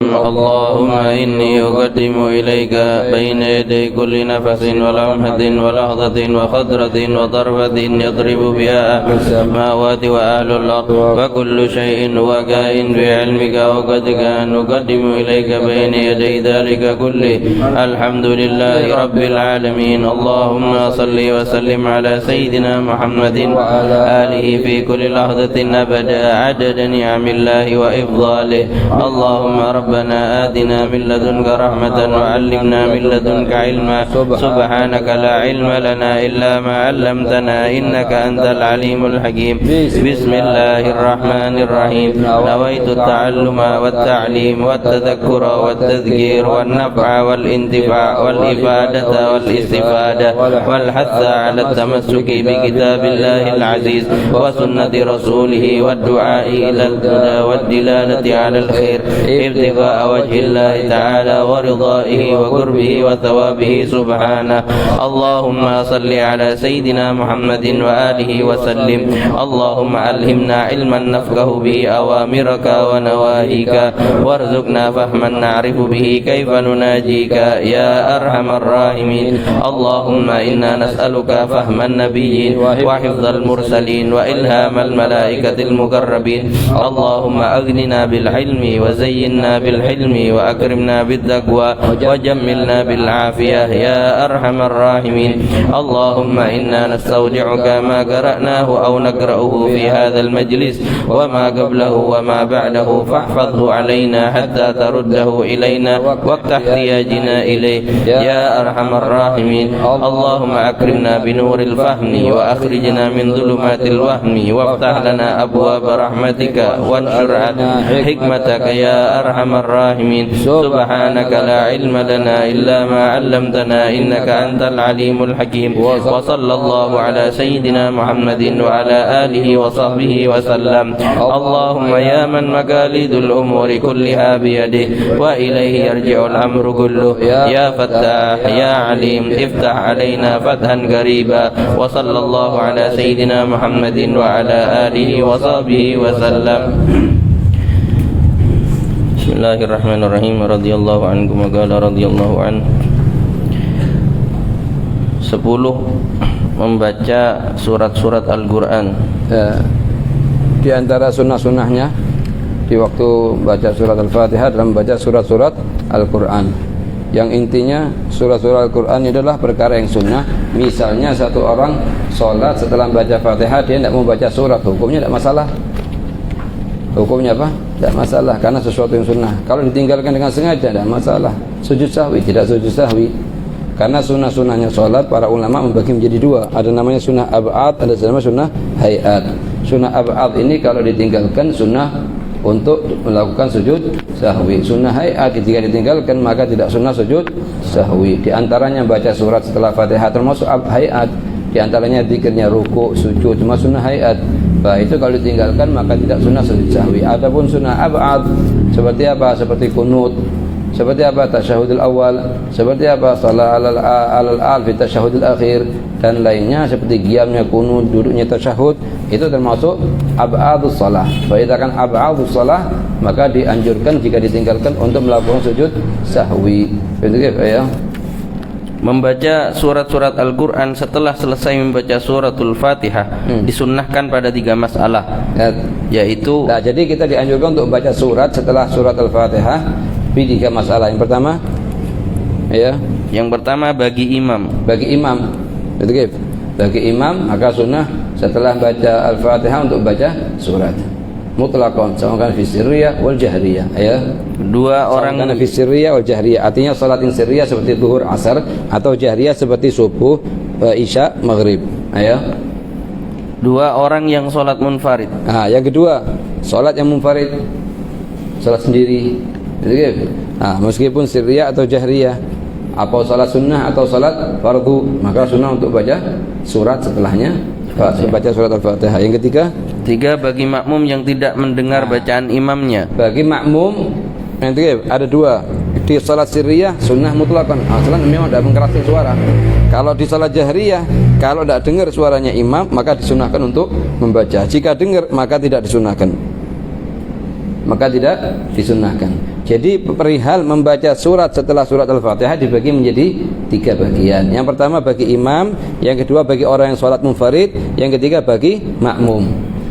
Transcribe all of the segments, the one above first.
اللهم إني أقدم إليك بين يدي كل نفس ولمحة ولحظة وخضرة وضربة يضرب بها أهل السماوات وأهل الأرض وكل شيء هو كائن بعلمك وقدك أن نقدم إليك بين يدي ذلك كله. الحمد لله رب العالمين. اللهم صل وسلم على سيدنا محمد وعلى آله في كل لحظة أبدا عدد نعم الله وإفضاله. اللهم ربنا آتنا من لدنك رحمة وعلمنا من لدنك علما. سبحانك لا علم لنا إلا ما علمتنا إنك أنت العليم الحكيم. بسم الله الرحمن الرحيم. نويت التعلم والتعليم والتذكر والتذكير والنفع والانتفاع والإفادة والاستفادة والحث على التمسك بكتاب الله العزيز وسنة رسوله والدعاء إلى الهدى والدلالة على الخير ابتغاء وجه الله تعالى ورضائه وقربه وثوابه سبحانه. اللهم صل على سيدنا محمد وآله وسلم. اللهم ألهمنا علما نفقه به أوامرك ونواهيك وارزقنا فهما نعرف به كيف نناجيك يا أرحم الراحمين. اللهم إنا نسألك فهم النبيين وحفظ المرسلين وإلهام الملائكة المقربين. اللهم أغننا بالعلم وزينا بالحلم وأكرمنا بالتقوى وجملنا بالعافية يا أرحم الراحمين. اللهم إنا نستودعك ما قرأناه أو نقرأه في هذا المجلس وما قبله وما بعده فاحفظه علينا حتى ترده إلينا وقت احتياجنا إليه يا أرحم الراحمين. اللهم أكرمنا بنور الفهم وأخرجنا من ظلمات الوهم وافتح لنا أبواب رحمتك وانشر عنا حكمتك يا أرحم الراحمين. سبحانك لا علم لنا إلا ما علمتنا إنك أنت العليم الحكيم. وصلى الله على سيدنا محمد وعلى آله وصحبه وسلم. اللهم يا من مقاليد الأمور كلها بيده وإليه يرجع الأمر كله يا فتاح يا عليم افتح علينا فتحا قريبا. وصلى الله على سيدنا محمد وعلى آله وصحبه وسلم. بسم الله الرحمن الرحيم. رضي الله عنكم وقال رضي الله عنه. 10. Membaca surat-surat Al-Quran. Di antara sunnah-sunnahnya di waktu baca surat Al-Fatihah dalam membaca surat-surat Al-Quran, yang intinya surat-surat Al-Quran adalah perkara yang sunnah. Misalnya satu orang sholat setelah membaca Fatihah dia tidak mau baca surat, hukumnya tidak masalah. Hukumnya apa? Tidak masalah karena sesuatu yang sunnah. Kalau ditinggalkan dengan sengaja tidak masalah. Sujud sahwi, tidak sujud sahwi. Karena sunnah-sunnahnya sholat para ulama membagi menjadi dua. Ada namanya sunnah ab'ad, ada namanya sunnah hayat. Sunnah ab'ad ini kalau ditinggalkan sunnah untuk melakukan sujud sahwi. Sunnah hayat ketika ditinggalkan maka tidak sunnah sujud sahwi. Di antaranya baca surat setelah Fatihah termasuk hayat. Di antaranya zikirnya ruku, sujud, cuma sunnah hayat. Bah itu kalau ditinggalkan maka tidak sunnah sujud sahwi. Adapun sunnah ab'ad seperti apa? Seperti kunut, seperti apa? Tasyahudul awal, seperti apa? Salat alal fi tasyahudul akhir dan lainnya seperti qiyamnya kunut, duduknya tasyahud, itu termasuk ab'adus shalah. Fa kan ab'adus shalah maka dianjurkan jika ditinggalkan untuk melakukan sujud sahwi. Begitu ya. Membaca surat-surat Al-Quran setelah selesai membaca suratul Fatihah disunnahkan pada 3 masalah, yaitu jadi kita dianjurkan untuk baca surat setelah surat Al-Fatihah di 3 masalah. Yang pertama yang pertama bagi imam. Betul. Bagi imam maka sunnah setelah baca Al-Fatihah untuk baca surat mutlaqan sama kan fi sirriyah wal jahriyah Dua orang fi sirriyah wal jahriyah artinya salat sirriyah seperti zuhur asar atau jahriyah seperti subuh isya maghrib Dua orang yang salat munfarid. Yang kedua salat yang munfarid, salat sendiri. Meskipun sirriyah atau jahriyah, apa salat sunnah atau salat fardu, maka sunnah untuk baca surat setelahnya baca surat Al-Fatihah. Yang ketiga bagi makmum yang tidak mendengar bacaan imamnya. Bagi makmum yang ketiga ada 2. Di salat sirriyah sunnah mutlaqan, salat memang tidak mengeraskan suara. Kalau di salat jahriyah, kalau tidak dengar suaranya imam maka disunahkan untuk membaca. Jika dengar maka tidak disunahkan. Jadi perihal membaca surat setelah surat Al-Fatihah dibagi menjadi 3 bagian. Yang pertama bagi imam, yang kedua bagi orang yang sholat munfarid, yang ketiga bagi makmum.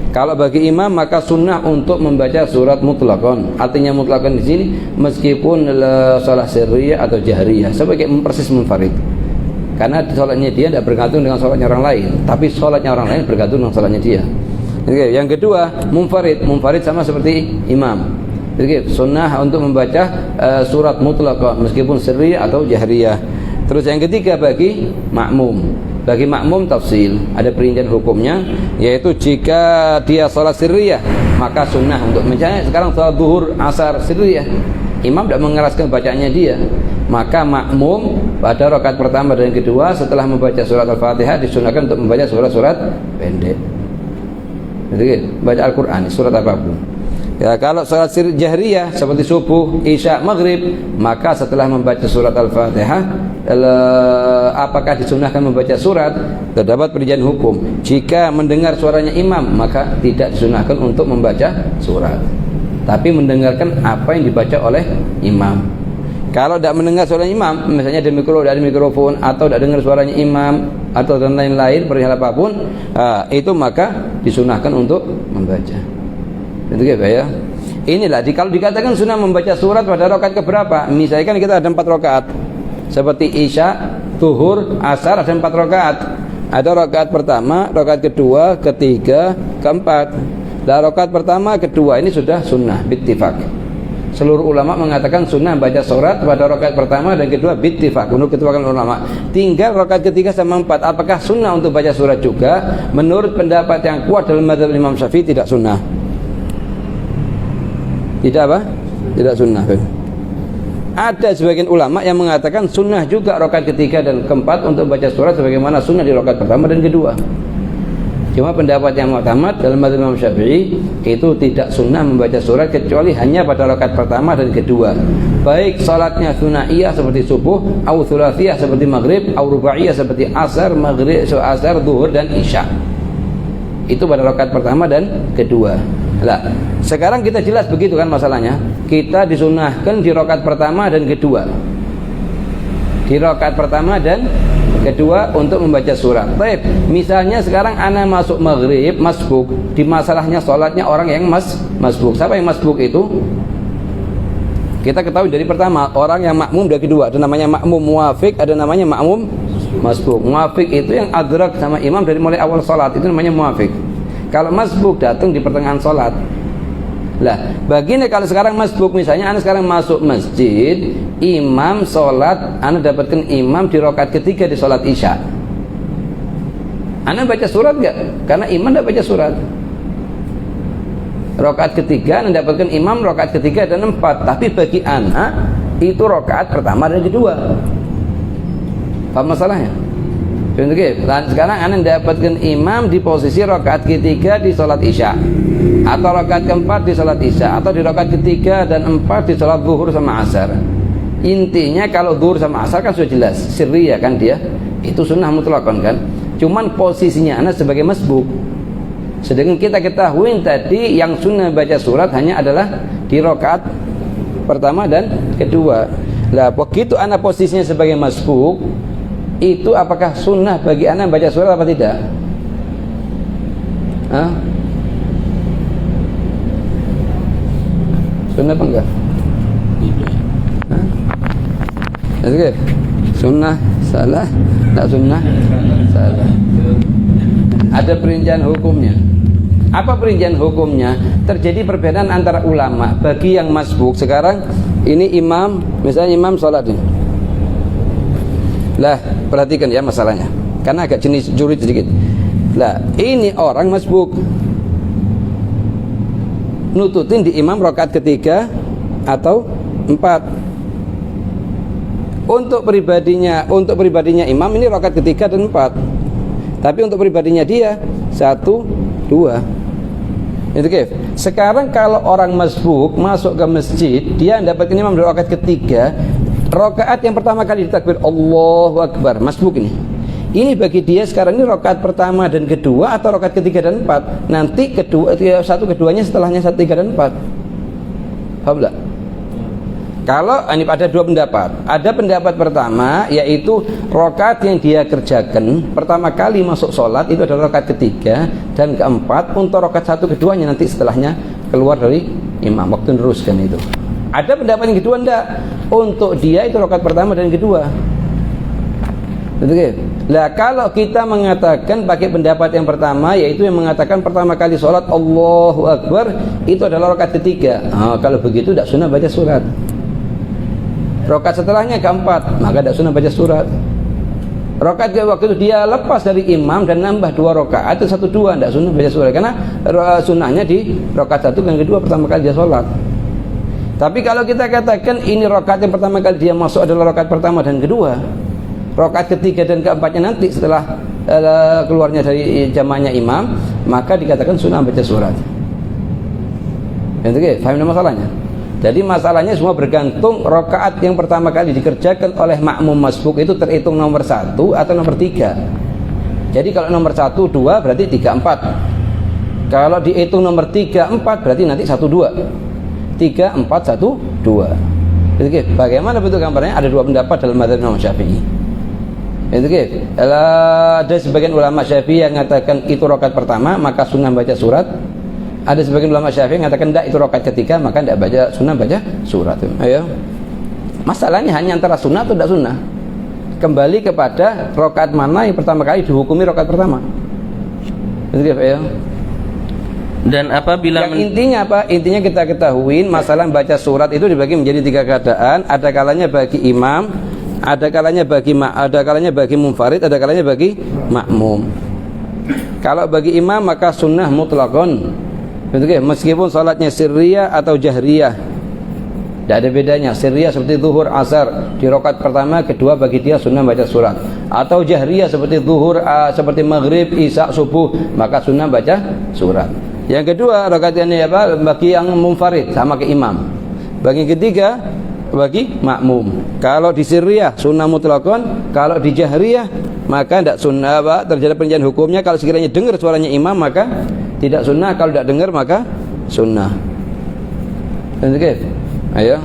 Kalau bagi imam maka sunnah untuk membaca surat mutlaqon. Artinya mutlaqon di sini meskipun sholat sirriyah atau jahriyah sebagai persis munfarid. Karena sholatnya dia tidak bergantung dengan sholatnya orang lain, tapi sholatnya orang lain bergantung dengan sholatnya dia. Oke, yang kedua munfarid sama seperti imam. Jadi sunnah untuk membaca surat mutlaqah meskipun sirriyah atau jahriyah. Terus yang ketiga bagi makmum. Bagi makmum tafsil, ada perincian hukumnya, yaitu jika dia sholat sirriyah maka sunnah untuk, misalnya sekarang sholat zuhur, asar sirriyah, imam tidak mengeraskan bacaannya dia, maka makmum pada rakaat pertama dan kedua setelah membaca surat Al-Fatihah disunahkan untuk membaca surat-surat pendek. Jadi baca Al-Quran, surat apapun. Ya, kalau salat jahriyah seperti subuh, isya, maghrib, maka setelah membaca surat Al-Fatihah, apakah disunahkan membaca surat? Terdapat perincian hukum. Jika mendengar suaranya imam, maka tidak disunahkan untuk membaca surat, tapi mendengarkan apa yang dibaca oleh imam. Kalau tidak mendengar suaranya imam, misalnya ada mikrofon atau tidak dengar suaranya imam atau dan lain-lain perihal apapun, itu maka disunahkan untuk membaca. Itu ya. Inilah kalau dikatakan sunnah membaca surat pada rakaat keberapa? Misalnya kan kita ada 4 rakaat. Seperti isya, zuhur, asar ada 4 rakaat. Ada rakaat pertama, rakaat kedua, ketiga, keempat. Dan rakaat pertama, kedua ini sudah sunnah bittifaq. Seluruh ulama mengatakan sunnah baca surat pada rakaat pertama dan kedua bittifaq. Menurut ketuakan ulama. Tinggal rakaat ketiga sama 4. Apakah sunnah untuk baca surat juga? Menurut pendapat yang kuat dalam mazhab Imam Syafi'i tidak sunnah. Tidak apa? Tidak sunnah. Ada sebagian ulama yang mengatakan sunnah juga rakaat ketiga dan keempat untuk baca surat sebagaimana sunnah di rakaat pertama dan kedua. Cuma pendapat yang mu'tamad dalam mazhab Imam Syafi'i itu tidak sunnah membaca surat kecuali hanya pada rakaat pertama dan kedua. Baik salatnya sunaiyah seperti subuh, atau thulathiyah seperti maghrib, atau rubaiyah seperti asar, maghrib, asar, zuhur dan isya. Itu pada rakaat pertama dan kedua. Nah, sekarang kita jelas begitu kan masalahnya. Kita disunahkan di rakaat pertama dan kedua. Di rakaat pertama dan kedua untuk membaca surat. Baik, misalnya sekarang ana masuk maghrib, masbuk. Di masalahnya sholatnya orang yang masbuk. Siapa yang masbuk itu? Kita ketahui dari pertama, orang yang makmum dari kedua. Ada namanya makmum muwafiq, ada namanya makmum masbuk. Muwafiq itu yang adrak sama imam dari mulai awal sholat, itu namanya muwafiq. Kalau masbuk datang di pertengahan sholat. Lah, baginya kalau sekarang masbuk, misalnya anda sekarang masuk masjid, imam sholat, anda dapatkan imam di rakaat ketiga di sholat isya. Anda baca surat enggak? Karena imam tidak baca surat. Rakaat ketiga anda dapatkan imam rakaat ketiga dan 4. Tapi bagi anak itu rakaat pertama dan kedua. Paham masalahnya? Dan sekarang anda mendapatkan imam di posisi rakaat ketiga di sholat isya, atau rakaat keempat di sholat isya, atau di rakaat ketiga dan 4 di sholat zuhur sama asar. Intinya kalau zuhur sama asar kan sudah jelas sirriyah kan dia, itu sunnah mutlaqan kan. Cuman posisinya anda sebagai masbuk. Sedangkan kita ketahui tadi yang sunnah baca surat hanya adalah di rakaat pertama dan kedua. Lah begitu anda posisinya sebagai masbuk, itu apakah sunnah bagi anak baca surat apa tidak? Hah? Sunnah apa enggak? Hah? Oke. Sunnah salah, tak sunnah salah. Ada perincian hukumnya. Apa perincian hukumnya? Terjadi perbedaan antara ulama. Bagi yang masbuk sekarang ini imam, misalnya imam sholat ini. Lah, perhatikan ya masalahnya. Karena agak jenis juri sedikit. Lah, ini orang masbuk. Nututin di imam rakaat ketiga atau 4. Untuk pribadinya imam ini rakaat ketiga dan 4. Tapi untuk pribadinya dia 1, 2. Itu kif. Sekarang kalau orang masbuk masuk ke masjid, dia mendapatkan imam di rakaat ketiga. Rakaat yang pertama kali ditakbir Allahu Akbar, masbuk ini. Ini bagi dia sekarang ini rakaat pertama dan kedua atau rakaat ketiga dan 4. Nanti keduanya setelahnya 1, 3 dan 4. Paham tak? Kalau ini ada dua pendapat. Ada pendapat pertama yaitu rakaat yang dia kerjakan pertama kali masuk sholat itu adalah rakaat ketiga dan keempat untuk rakaat satu keduanya nanti setelahnya keluar dari imam waktu meneruskan itu. Ada pendapat yang kedua enggak. Untuk dia itu rakaat pertama dan kedua. Betul. Lah kalau kita mengatakan pakai pendapat yang pertama yaitu yang mengatakan pertama kali sholat Allahu Akbar itu adalah rakaat ketiga. Kalau begitu tidak sunnah baca surat. Rakaat setelahnya keempat, maka tidak sunnah baca surat. Rakaat waktu itu dia lepas dari imam dan nambah 2 rakaat itu 1-2, tidak sunnah baca surat karena sunnahnya di rakaat 1 dan kedua pertama kali dia sholat. Tapi kalau kita katakan ini rakaat yang pertama kali dia masuk adalah rakaat pertama dan kedua, rakaat ketiga dan keempatnya nanti setelah keluarnya dari jamaahnya imam, maka dikatakan sunnah baca surat. Oke, paham masalahnya? Jadi masalahnya semua bergantung rakaat yang pertama kali dikerjakan oleh makmum masbuk itu terhitung nomor 1 atau nomor 3. Jadi kalau nomor 1, 2 berarti 3, 4. Kalau dihitung nomor 3, 4 berarti nanti 1, 2. 3, 4, 1, 2. Oke, bagaimana bentuk gambarnya? Ada 2 pendapat dalam mazhab Imam Syafi'i. Oke, ada sebagian ulama Syafi'i yang mengatakan itu rakaat pertama maka sunnah baca surat. Ada sebagian ulama Syafi'i yang mengatakan tidak itu rakaat ketiga maka tidak baca sunnah baca surat. Ayo. Masalahnya hanya antara sunnah atau tidak sunnah. Kembali kepada rakaat mana yang pertama kali dihukumi rakaat pertama. Betul ya? Dan apabila intinya apa? Intinya kita ketahui masalah baca surat itu dibagi menjadi 3 keadaan. Ada kalanya bagi imam, ada kalanya bagi munfarid, ada kalanya bagi makmum. Kalau bagi imam maka sunnah mutlaqon. Betul, meskipun salatnya sirriyah atau jahriyah tidak ada bedanya. Sirriyah seperti zuhur, asar di rakaat pertama, kedua bagi dia sunnah baca surat. Atau jahriyah seperti zuhur, seperti maghrib, isya, subuh maka sunnah baca surat. Yang kedua rakaat ini apa? Bagi yang munfarid sama ke imam. Bagi yang ketiga bagi makmum. Kalau di sirriyah sunnah mutlaqon, kalau di jahriyah maka tidak sunnah terjadi perbedaan hukumnya. Kalau sekiranya dengar suaranya imam maka tidak sunnah, kalau tidak dengar maka sunnah. Oke. Ayo.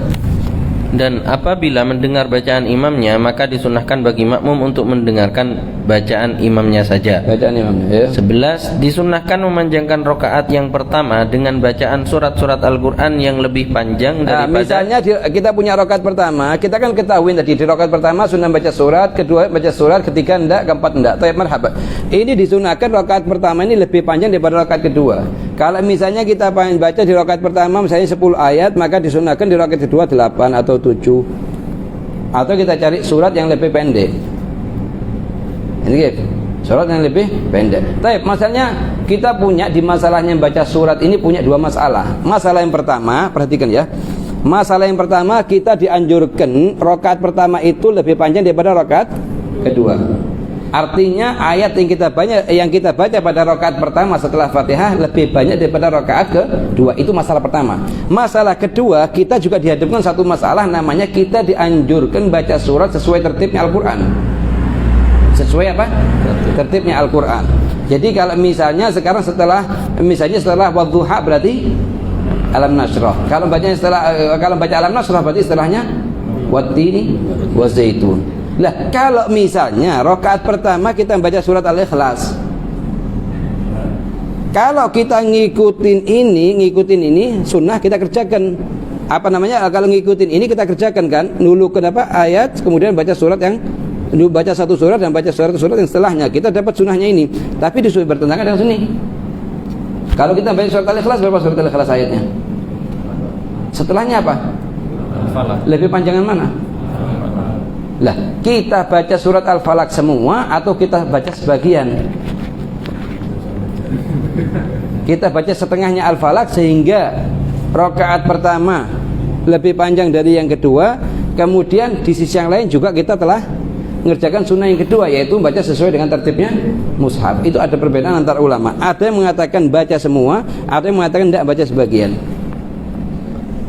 Dan apabila mendengar bacaan imamnya maka disunahkan bagi makmum untuk mendengarkan bacaan imamnya saja. Bacaan imamnya ya. 11. Disunahkan memanjangkan rakaat yang pertama dengan bacaan surat-surat Al-Qur'an yang lebih panjang daripada misalnya kita punya rakaat pertama, kita kan ketahui tadi di rakaat pertama sunnah baca surat, kedua baca surat, ketiga enggak, keempat enggak. Tayyib marhaba. Ini disunahkan rakaat pertama ini lebih panjang daripada rakaat kedua. Kalau misalnya kita pengen baca di rakaat pertama misalnya 10 ayat, maka disunahkan di rakaat kedua 8 atau 7. Atau kita cari surat yang lebih pendek. Ini gitu. Surat yang lebih pendek. Tapi masalahnya kita punya di masalahnya baca surat ini punya 2 masalah. Masalah yang pertama, perhatikan ya. Masalah yang pertama kita dianjurkan rakaat pertama itu lebih panjang daripada rakaat kedua. Artinya ayat yang kita baca pada rakaat pertama setelah Fatihah lebih banyak daripada rakaat kedua. Itu masalah pertama. Masalah kedua, kita juga dihadapkan satu masalah namanya kita dianjurkan baca surat sesuai tertibnya Al-Qur'an. Sesuai apa? Tertibnya Al-Qur'an. Jadi kalau misalnya sekarang setelah wadduha berarti Alam Nashrah. Kalau baca Alam Nashrah berarti setelahnya wattini wazaitun. Lah kalau misalnya rakaat pertama kita baca surat Al-Ikhlas, kalau kita ngikutin ini sunnah kita kerjakan. Apa namanya? Kalau ngikutin ini kita kerjakan kan, nulukan ayat, kemudian baca surat yang baca satu surat dan baca surat yang setelahnya, kita dapat sunnahnya ini. Tapi disuruh bertentangan dengan sunni. Kalau kita baca surat Al-Ikhlas, berapa surat Al-Ikhlas ayatnya? Setelahnya apa? Lebih panjangan mana? Lah, kita baca surat Al-Falaq semua atau kita baca sebagian? Kita baca setengahnya Al-Falaq sehingga rakaat pertama lebih panjang dari yang kedua, kemudian di sisi yang lain juga kita telah mengerjakan sunnah yang kedua yaitu baca sesuai dengan tertibnya mushaf. Itu ada perbedaan antar ulama. Ada yang mengatakan baca semua, ada yang mengatakan tidak baca sebagian.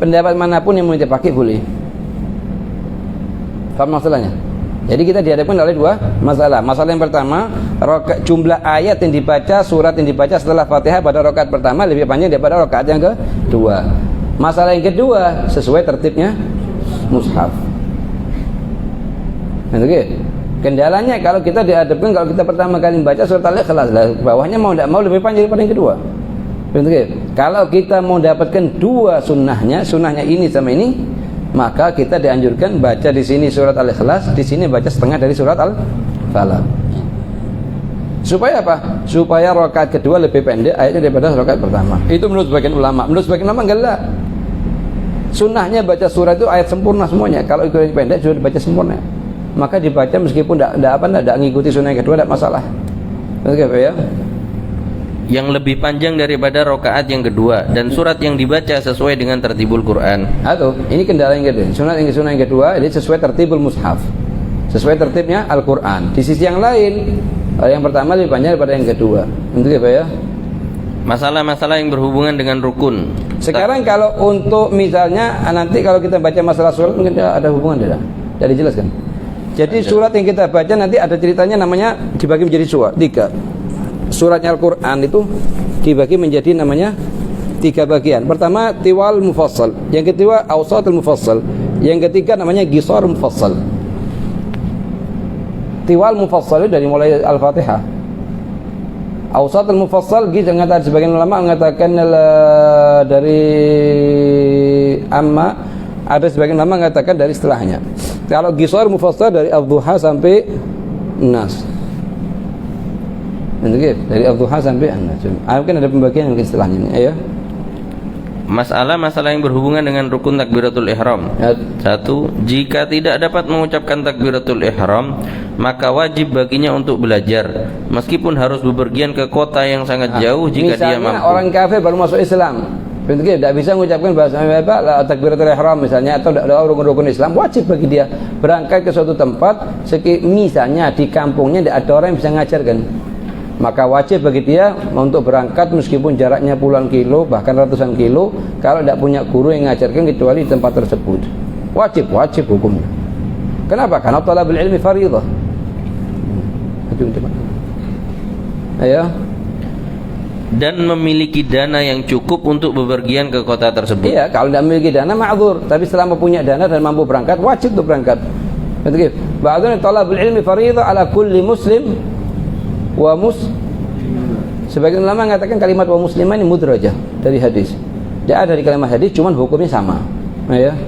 Pendapat manapun yang mau dipakai boleh. Faham masalahnya? Jadi kita dihadapkan oleh 2 masalah. Masalah yang pertama, jumlah ayat yang dibaca, surat yang dibaca setelah Fatihah pada rakaat pertama lebih panjang daripada rakaat yang kedua. Masalah yang kedua, sesuai tertibnya mushaf. Oke. Kendalanya kalau kita dihadapkan, kalau kita pertama kali membaca surat Al-Ikhlas, bawahnya mau tidak mau lebih panjang daripada yang kedua. Oke. Kalau kita mau dapatkan dua sunnahnya ini sama ini, maka kita dianjurkan baca di sini surat Al-Ikhlas, di sini baca setengah dari surat Al-Falaq. Supaya apa? Supaya rakaat kedua lebih pendek ayatnya daripada rakaat pertama. Itu menurut sebagian ulama. Menurut sebagian ulama enggak. Sunnahnya baca surat itu ayat sempurna semuanya. Kalau itu pendek sudah dibaca sempurna, maka dibaca meskipun tidak ngikuti sunnah yang kedua, tidak masalah. Oke, ya. Yang lebih panjang daripada rakaat yang kedua dan surat yang dibaca sesuai dengan tertibul Quran. Ini kendala yang kedua. Sunnah yang kedua ini sesuai tertibul mushaf. Sesuai tertibnya Al-Qur'an. Di sisi yang lain, yang pertama lebih panjang daripada yang kedua. Untuk apa ya? Masalah-masalah yang berhubungan dengan rukun. Sekarang kalau untuk misalnya nanti kalau kita baca masalah surat mungkin ada hubungan tidak? Tidak dijelaskan. Jadi surat yang kita baca nanti ada ceritanya, namanya dibagi menjadi surat 3. Suratnya Al-Qur'an itu dibagi menjadi namanya 3 bagian. Pertama tiwal mufassal, yang kedua awsatul mufassal, yang ketiga namanya qisar mufassal. Tiwal mufassal dari mulai Al-Fatihah. Awsatul mufassal gitu mengatakan, sebagian ulama mengatakan dari amma, ada sebagian ulama mengatakan dari setelahnya. Kalau qisar mufassal dari Ad-Duha sampai Nas. Dari Ad-Duha sampai An-Nas. Mungkin ada pembagian mungkin setelahnya ya. Masalah-masalah yang berhubungan dengan rukun takbiratul ihram. 1. Jika tidak dapat mengucapkan takbiratul ihram, maka wajib baginya untuk belajar, meskipun harus bepergian ke kota yang sangat jauh jika dia mampu. Misalnya orang kafir baru masuk Islam, tidak bisa mengucapkan bahasa takbiratul ihram misalnya, atau doa rukun-rukun Islam, wajib bagi dia berangkat ke suatu tempat, misalnya di kampungnya tidak ada orang yang bisa mengajarkan, maka wajib bagi dia untuk berangkat meskipun jaraknya puluhan kilo bahkan ratusan kilo, kalau tidak punya guru yang mengajarkan kecuali di tempat tersebut. Wajib hukumnya. Kenapa? Karena talabul ilmi fardhah. Ayo. Dan memiliki dana yang cukup untuk bepergian ke kota tersebut. Iya, kalau tidak memiliki dana ma'dzur, tapi selama punya dana dan mampu berangkat, wajib untuk berangkat. Betul. Ba'dun talabul ilmi fardhah ala kulli muslim wa sebagian ulama mengatakan kalimat wa muslimah ini mudrajah dari hadis. Dia ada di kalimat hadis, cuman hukumnya sama. Ya.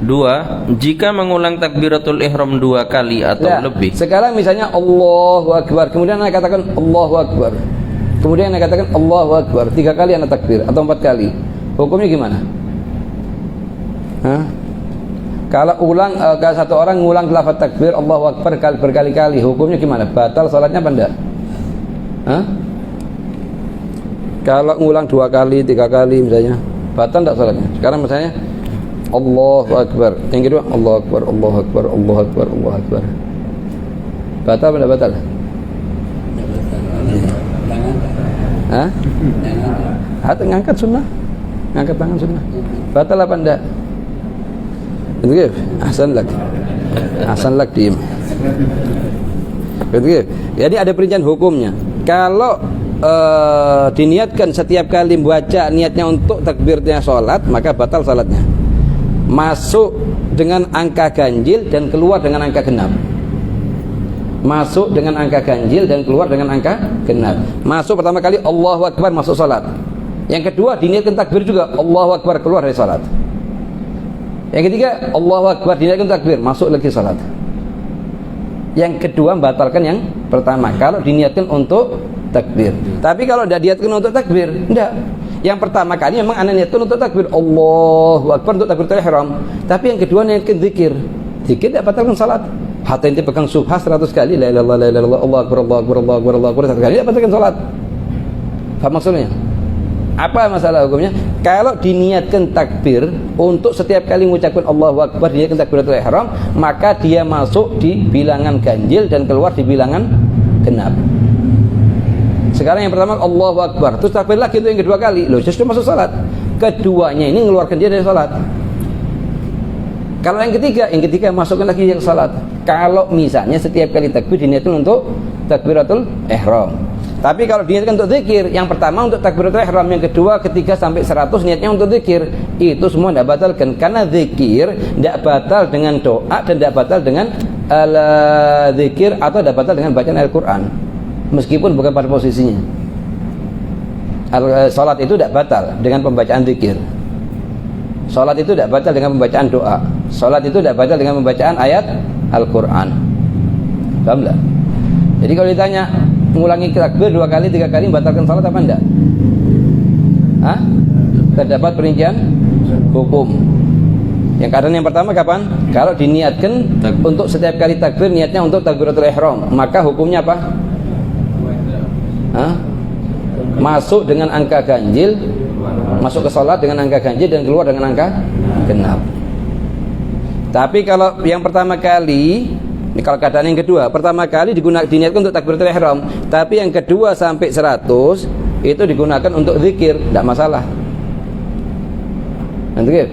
2. Jika mengulang takbiratul ihram 2 kali atau lebih. Sekarang misalnya Allahu Akbar, kemudian anda katakan Allahu Akbar, kemudian anda katakan Allahu Akbar 3 kali anda takbir atau 4 kali, hukumnya gimana? Kalau satu orang ngulang lafaz takbir Allahu Akbar berkali-kali, hukumnya gimana? Batal salatnya apa enggak? Kalau ngulang 2 kali, 3 kali misalnya, batal enggak salatnya? Sekarang misalnya Allahu Akbar, yang kedua Allahu Akbar, Allahu Akbar, Allahu Akbar, Allahu Akbar, batal apa enggak batal? Atau ngangkat sunnah, ngangkat tangan sunnah, batal apa enggak? Betul. Ahsan lak diem. Betul. Jadi ada perincian hukumnya. Kalau diniatkan setiap kali membaca niatnya untuk takbirnya sholat, maka batal sholatnya. Masuk dengan angka ganjil dan keluar dengan angka genap. Masuk dengan angka ganjil dan keluar dengan angka genap. Masuk pertama kali Allahu Akbar, masuk sholat. Yang kedua diniatkan takbir juga Allahu Akbar, keluar dari sholat. Yang ketiga Allahu Akbar, diniatkan takbir, masuk lagi salat. Yang kedua membatalkan yang pertama kalau diniatkan untuk takbir. Tapi kalau tidak diniatkan untuk takbir, tidak. Yang pertama kali memang anda niatkan untuk takbir Allahu Akbar untuk takbiratul ihram. Tapi yang kedua niatkan zikir. Zikir tidak batalkan salat. Hatta ente pegang subhan 100 kali, la ilaha illallah, Allahu Akbar, Allahu Akbar, Allahu Akbar, Allahu Akbar 100 kali, tidak batalkan salat. Faham maksudnya? Apa masalah hukumnya? Kalau diniatkan takbir untuk setiap kali mengucapkan Allahu Akbar, diniatkan takbiratul ihram, maka dia masuk di bilangan ganjil dan keluar di bilangan genap. Sekarang yang pertama Allahu Akbar, terus takbir lagi itu yang kedua kali, loh justru masuk salat. Keduanya ini mengeluarkan dia dari salat. Kalau yang ketiga masukkan lagi yang salat. Kalau misalnya setiap kali takbir diniatkan untuk takbiratul ihram, Tapi kalau diniatkan untuk zikir, yang pertama untuk takbiratul ihram, yang kedua ketiga sampai 100 niatnya untuk zikir, itu semua tidak batalkan, karena zikir tidak batal dengan doa dan tidak batal dengan zikir atau tidak batal dengan bacaan Al-Quran, meskipun bukan pada posisinya. Salat itu tidak batal dengan pembacaan zikir. Salat itu tidak batal dengan pembacaan doa. Salat itu tidak batal dengan pembacaan ayat Al-Quran. Paham tak? Jadi kalau ditanya mengulangi takbir 2 kali 3 kali membatalkan salat apa enggak? Hah? Terdapat perincian hukum. Yang keadaan yang pertama kapan? Kalau diniatkan untuk setiap kali takbir niatnya untuk takbiratul ihram, maka hukumnya apa? Hah? Masuk dengan angka ganjil, masuk ke salat dengan angka ganjil dan keluar dengan angka genap. Tapi kalau yang pertama kali, ini kalau keadaan yang kedua, pertama kali diniatkan untuk takbiratul ihram, tapi yang kedua sampai 100 itu digunakan untuk zikir, tidak masalah. Nanti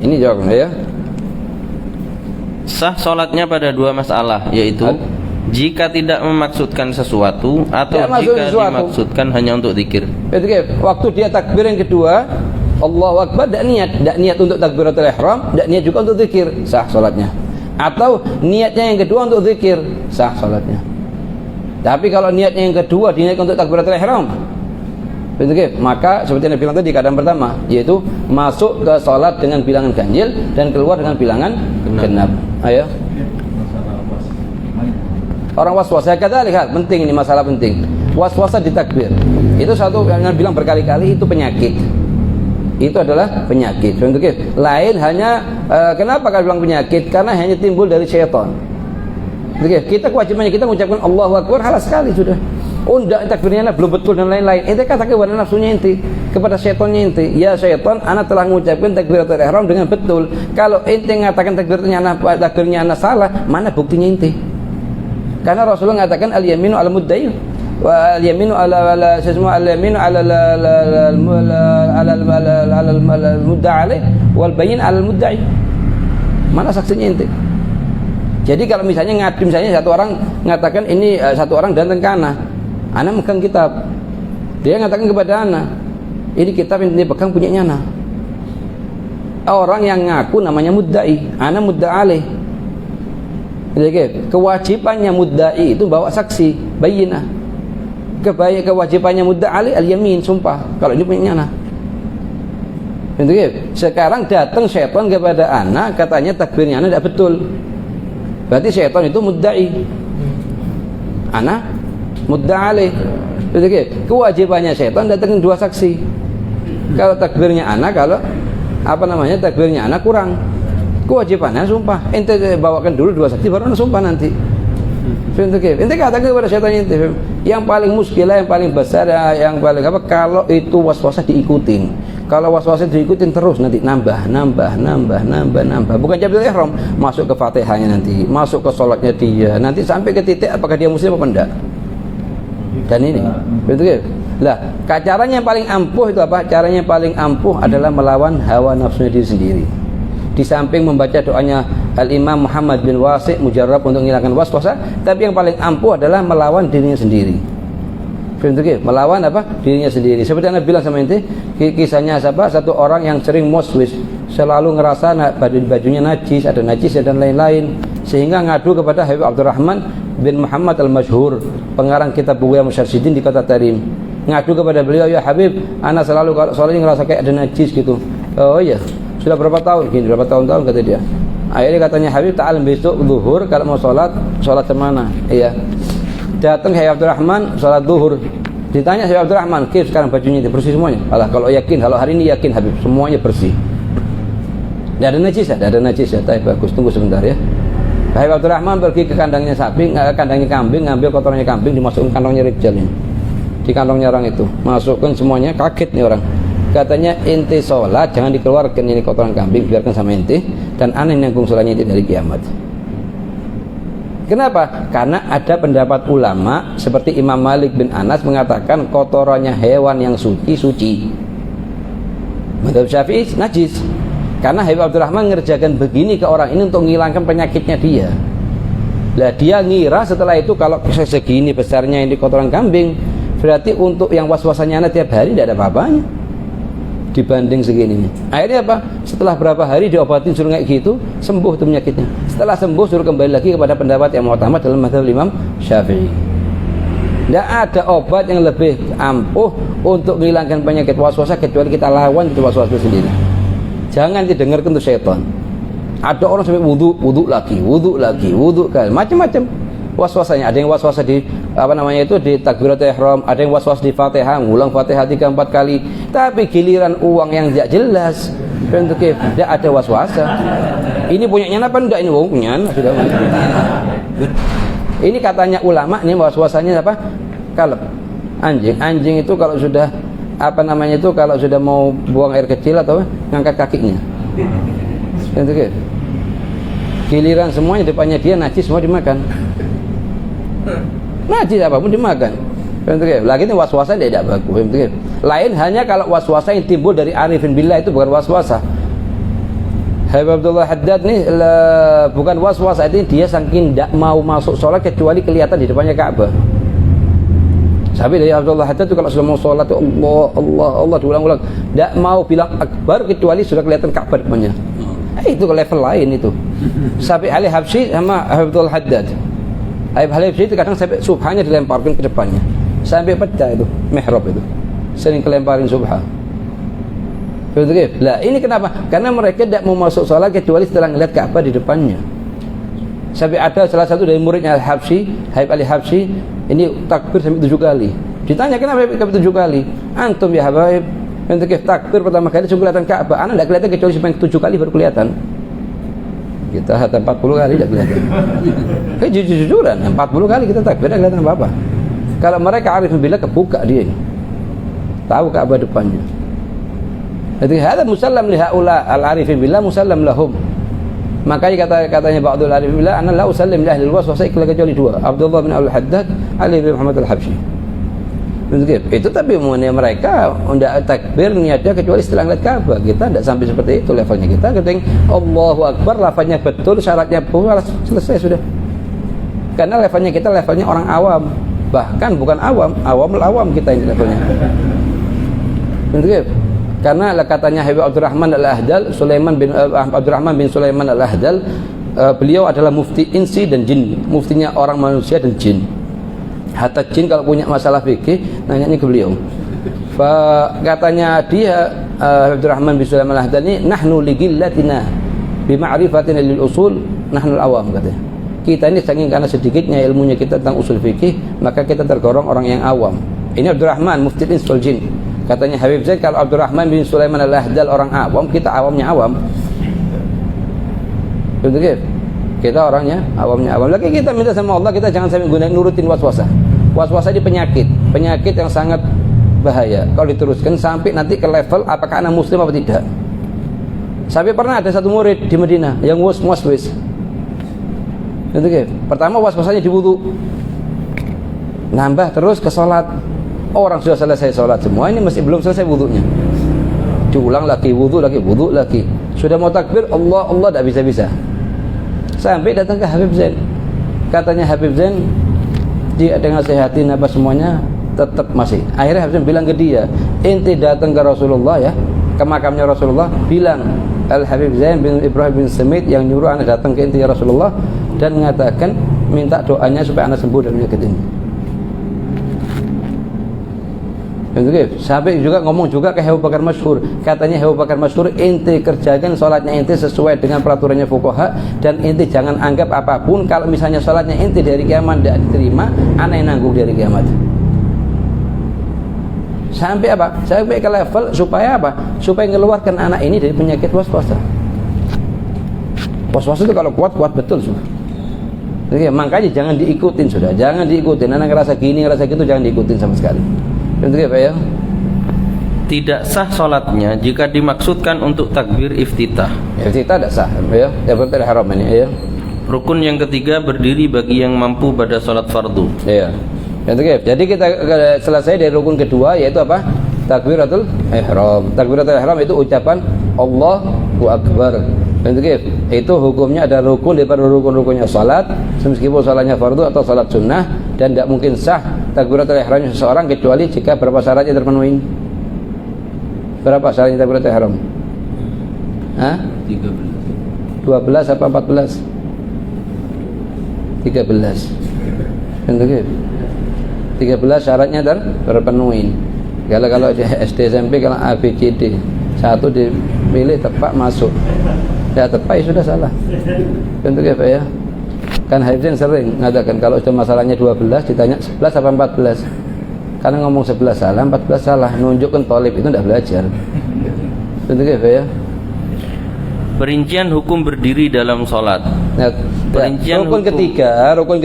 ini jawabnya ya. Sah sholatnya pada 2 masalah, yaitu jika tidak memaksudkan sesuatu atau jika dimaksudkan hanya untuk zikir. Waktu dia takbir yang kedua, Allahu Akbar, tidak niat untuk takbiratul ihram, tidak niat juga untuk zikir, sah sholatnya. Atau niatnya yang kedua untuk zikir, sah sholatnya. Tapi kalau niatnya yang kedua diniatkan untuk takbiratul ihram, maka seperti yang bilang tadi keadaan pertama, yaitu masuk ke sholat dengan bilangan ganjil dan keluar dengan bilangan genap. Ayo. Orang waswasa, lihat penting, ini masalah penting. Waswasa di takbir itu satu yang bilang berkali-kali, itu penyakit. Itu adalah penyakit. Lain hanya kenapa kalau bilang penyakit? Karena hanya timbul dari syaitan. Kita kewajibannya kita mengucapkan Allahu Akbar, halas sekali sudah. Oh enggak, takbirnya belum betul dan lain-lain. Ente katakan kepada nafsunya ente, kepada syaitannya ente, ya syaitan, ana telah mengucapkan takbiratul ihram dengan betul. Kalau ente mengatakan takbirnya ana salah, mana buktinya ente? Karena Rasulullah mengatakan al-yaminu al-mudda'i wa al-yaminu ala sesma al-yaminu ala al-mudda'i wal bayin al-mudda'i. Mana saksinya ente? Jadi kalau misalnya satu orang mengatakan ini, satu orang datang ke ana megang kitab, dia mengatakan kepada ana, ini kitab yang dia pegang punyanya ana. Orang yang ngaku namanya mudda'i, ana mudda'alih. Jadi kewajibannya mudda'i itu bawa saksi, bayinah. Kewajibannya mudda'alih al-yamin, sumpah kalau ini punyanya ana. Sekarang datang syaitan kepada ana, katanya takbirnya ana tidak betul. Berarti syaitan itu mudda'i, ana mudda'alih. Kewajibannya syaitan datang 2 saksi. Kalau takbirnya ana, kalau takbirnya ana kurang, kewajibannya sumpah. Ente bawakan dulu 2 saksi baru ana sumpah nanti. Ente katakan kepada syaitan ente, yang paling muskilah, yang paling besar, yang paling apa, kalau itu waswasa diikutin. Kalau waswasa diikutin terus nanti nambah. Bukan takbiratul ihram, masuk ke Fatihahnya nanti, masuk ke sholatnya dia, nanti sampai ke titik apakah dia muslim apa enggak. Dan ini, lah, caranya yang paling ampuh itu apa? Caranya yang paling ampuh adalah melawan hawa nafsunya diri sendiri. Di samping membaca doanya Al-Imam Muhammad bin Wasi' mujarrab untuk menghilangkan waswasa, tapi yang paling ampuh adalah melawan dirinya sendiri. Melawan apa? Dirinya sendiri. Seperti Anda bilang sama ente, kisahnya satu orang yang sering moswis, selalu ngerasa bajunya najis, ada najis dan lain-lain, sehingga ngadu kepada Habib Abdurrahman bin Muhammad al-Masyhur, pengarang kitab Bughya Musyarsyidin di kota Tarim. Ngadu kepada beliau, ya Habib, ana selalu kalau soalnya ngerasa kayak ada najis gitu. Oh iya, sudah berapa tahun? Gini, berapa tahun-tahun kata dia. Akhirnya katanya, Habib, ta'al besok zuhur kalau mau sholat kemana? Iya. Datang Habib Abdurrahman sholat zuhur. Ditanya Habib Abdurrahman, "Kif sekarang bajunya itu bersih semuanya?" Alah, kalau hari ini yakin Habib, semuanya bersih. Tidak ada najis ya? Tidak ada najis ya. Tapi bagus, tunggu sebentar ya. Habib Abdurrahman pergi ke kandangnya kandangnya kambing, ngambil kotorannya kambing, dimasukin kantongnya rijal ini. Di kantongnya orang itu, masukkan semuanya, kaget nih orang. Katanya, ente sholat jangan dikeluarkan ini kotoran kambing, biarkan sama ente, dan aneh nanggung sholatnya itu dari kiamat. Kenapa? Karena ada pendapat ulama seperti Imam Malik bin Anas mengatakan kotorannya hewan yang suci. Madhab Syafi'i najis. Karena Habib Abdurrahman ngerjakan begini ke orang ini untuk menghilangkan penyakitnya dia. Lah dia ngira setelah itu kalau segini besarnya ini kotoran kambing, Berarti untuk yang was-wasannya anak tiap hari tidak ada apa-apanya dibanding segini. Akhirnya apa? Setelah berapa hari diobatin suruh kayak gitu, sembuh tuh penyakitnya. Setelah sembuh suruh kembali lagi kepada pendapat yang mu'tamad dalam mazhab Imam Syafi'i. Tidak ada obat yang lebih ampuh untuk menghilangkan penyakit was-wasa kecuali kita lawan itu was-was itu sendiri. Jangan didengarkan tuh setan. Ada orang sampai wudhu lagi, macam-macam was-wasanya. Ada yang was-wasa di di takbiratul ihram, ada yang was-was di Fatihah, ngulang Fatihah 3-4 kali. Tapi giliran uang yang tidak jelas, tidak ada was-wasa. Ini punyanya apa enggak ini punya? Sudah. Ini katanya ulama, ini was-wasanya apa? Kalb. Anjing itu kalau sudah kalau sudah mau buang air kecil atau ngangkat kakinya. Giliran semuanya depannya dia najis, semua dimakan. Najis apapun dimakan. Lagi ini was-wasa tidak bagus. Lain hanya kalau was-wasa yang timbul dari arifin billah itu bukan was-wasa. Habib Abdullah Haddad nih bukan was-wasa, itu dia saking tidak mau masuk sholat kecuali kelihatan di depannya Ka'bah. Tapi dari Abdullah Haddad itu kalau sudah mau sholat itu Allah diulang-ulang, tidak mau bilang akbar kecuali sudah kelihatan Ka'bah depannya. Itu level lain itu. Sampai Ali Habsyi sama Habib Abdullah Haddad. Habib Habsyi itu kadang sampai subhannya dilemparkan ke depannya sampai pecah itu mihrab itu, sering kelemparin subhan. Lah ini kenapa? Karena mereka tidak mau masuk sholat kecuali setelah melihat Ka'bah di depannya. Sampai ada salah satu dari muridnya Al-Habsyi, Habib Ali Habsyi, ini takbir sampai 7 kali. Ditanya kenapa sampai 7 kali? Antum ya Habib, takbir pertama kali sudah kelihatan Ka'bah, anak tidak kelihatan kecuali sampai 7 kali baru kelihatan. Kita hatta 40 kali tidak kelihatan. Jujur-jujuran 40 kali kita takbir tidak kelihatan apa-apa. Kalau mereka arif bila kebuka dia ini, tahu Ka'bah depannya. Jadi hada musallam li haula al-arifin billah musallam lahum. Makanya katanya ba'dul arifin billah ana la usallim li ahli al-waswasah kecuali 2, Abdullah bin Al-Haddad, Ali bin Muhammad Al-Habsyi. Itu tapi mengenai mereka tidak takbir niatnya kecuali setelah melihat Ka'bah. Kita tidak sampai seperti itu levelnya. Kita ketika Allahu Akbar lafaznya betul, syaratnya pun selesai sudah. Karena levelnya kita levelnya orang awam, bahkan bukan awam kita ini levelnya. Karena katanya Habib Abdurrahman Al-Ahdal, Abdurrahman bin Sulaiman Al-Ahdal, beliau adalah mufti insi dan jin, muftinya orang manusia dan jin. Hatta jin kalau punya masalah fikih nanya ke beliau. Katanya dia Abdurrahman bin Sulaiman Al-Ahdal ini nahnu ligillatina bima'rifatina lil usul nahnu al-awam katanya. Kita ini saking karena sedikitnya ilmunya kita tentang usul fikih, maka kita tergolong orang yang awam. Ini Abdurrahman mufti ins wal jin. Katanya Habib Zaid, kalau Abdurrahman bin Sulaiman Al-Ahdal orang awam, kita awamnya awam. Betul? Kita orangnya awamnya awam. Lagi kita minta sama Allah, kita jangan sampai gunain nurutin waswasa. Waswasa ini penyakit yang sangat bahaya. Kalau diteruskan sampai nanti ke level apakah anak muslim atau tidak. Sampai pernah ada satu murid di Madinah yang waswis. Betul? Pertama waswasanya di wudu, nambah terus ke sholat. Orang sudah selesai sholat semua, ini masih belum selesai wudunya. Diulang lagi, wudu lagi. Sudah mau takbir, Allah tidak bisa-bisa. Sampai datang ke Habib Zain. Katanya Habib Zain, dia dengan sehatin apa semuanya, tetap masih. Akhirnya Habib Zain bilang ke dia, ente datang ke Rasulullah ya, ke makamnya Rasulullah, bilang Al-Habib Zain bin Ibrahim bin Samit yang nyuruh anak datang ke ente ya Rasulullah, dan mengatakan minta doanya supaya anak sembuh dari penyakit ini. Sampai juga ngomong juga ke Abu Bakar Masyhur. Katanya Abu Bakar Masyhur, ente kerjakan sholatnya ente sesuai dengan peraturannya fuqaha, dan ente jangan anggap apapun kalau misalnya sholatnya ente dari kiamat tidak diterima, anak yang nanggung dari kiamat. Sampai apa? Sampai ke level supaya apa? Supaya mengeluarkan anak ini dari penyakit waswasa. Waswasa itu kalau kuat betul sudah. Jadi, makanya jangan diikutin sudah, jangan diikutin. Anak ngerasa gini, ngerasa gitu, jangan diikutin sama sekali. Apa ya? Tidak sah sholatnya jika dimaksudkan untuk takbir iftitah. Iftitah tidak sah, ya. Takbiratul ihram ini, ya. Rukun yang ketiga berdiri bagi yang mampu pada sholat fardu. Iya. Jadi kita selesai dari rukun kedua, yaitu apa? Takbiratul ihram. Takbiratul ihram itu ucapan Allahu Akbar. Itu hukumnya ada rukun daripada rukun-rukunnya sholat, meskipun sholatnya fardu atau sholat sunnah, dan tidak mungkin sah takbiratul ihram seseorang kecuali jika berapa syaratnya terpenuhi? Berapa syaratnya takbiratul ihram? 12 apa 14? 13. Tentu 13 syaratnya terpenuhi. Kalau SD SMP kalau ABCD satu dipilih tepat masuk. Ya tepat ya sudah salah. Tentu ya. Kan Haifdin sering mengatakan kalau sudah masalahnya 12 ditanya 11 apa 14. Karena ngomong 11 salah, 14 salah, nunjukkan tolib itu tidak belajar. Tentu ya. Perincian hukum berdiri dalam sholat. Nah, rukun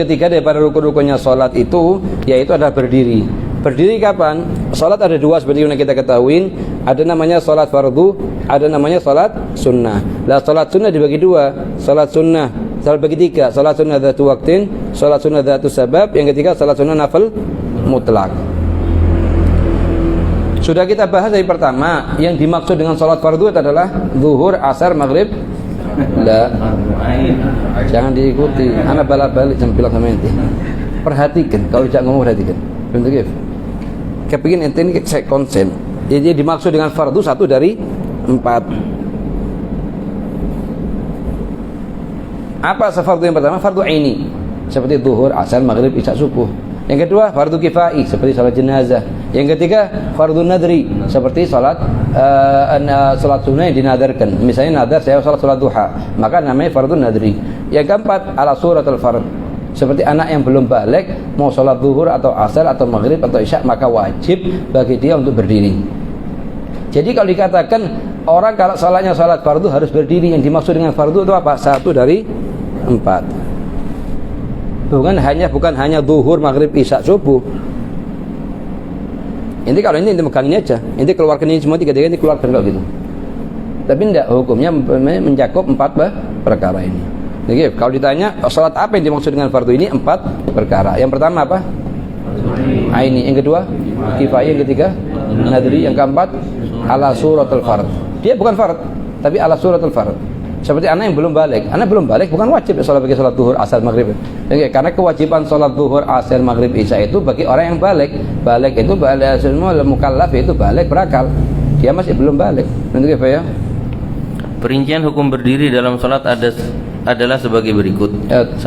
ketiga daripada rukun-rukunnya sholat itu yaitu adalah berdiri. Berdiri kapan? Sholat ada dua seperti yang kita ketahui. Ada namanya sholat fardu, ada namanya sholat sunnah. Lah sholat sunnah dibagi dua. Sholat sunnah, sholat bagi tiga. Sholat sunnah dzatu waqtin, sholat sunnah dzatu sabab. Yang ketiga sholat sunnah nafil mutlak. Sudah kita bahas dari pertama, yang dimaksud dengan sholat fardu adalah zuhur, asar, maghrib. Lah, jangan diikuti. Anak balik jempil sama ente. Perhatikan, kalau tidak ngomong perhatikan. Bentuk gif. Kepingin ente ini saya konsen. Jadi dimaksud dengan fardu satu dari 4. Apa fardu yang pertama? Fardu aini, seperti zuhur, asar, maghrib, isya, subuh. Yang kedua fardu kifai seperti salat jenazah. Yang ketiga fardu nadri seperti salat sunnah yang dinadarkan. Misalnya nadar saya salat duha, maka namanya fardu nadri. Yang keempat ala suratul fard seperti anak yang belum balik mau salat zuhur atau asar atau maghrib atau isya, maka wajib bagi dia untuk berdiri. Jadi kalau dikatakan orang kalau salatnya salat fardu harus berdiri, yang dimaksud dengan fardu itu apa? Satu dari 4. Bukan hanya zuhur, maghrib, isya, subuh. Ini kalau ini megang ini aja. Ini keluarkan ini semua tiga-tiga ini keluarkan kalau gitu. Tapi tidak, hukumnya mencakup 4 perkara ini. Jadi kalau ditanya salat apa yang dimaksud dengan fardu ini? 4 perkara. Yang pertama apa? Aini. Yang kedua kifayah. Yang ketiga nadri. Yang keempat ala suratul fard. Dia bukan fard, tapi ala suratul fard. Seperti anak yang belum balik. Anak belum balik bukan wajib sholat bagi sholat zuhur, asar, maghrib. Karena kewajiban sholat zuhur, asar, maghrib, isya itu bagi orang yang balik. Balik itu semua mukallaf itu balik berakal. Dia masih belum balik. Nanti ya. Perincian hukum berdiri dalam sholat adalah sebagai berikut. 1.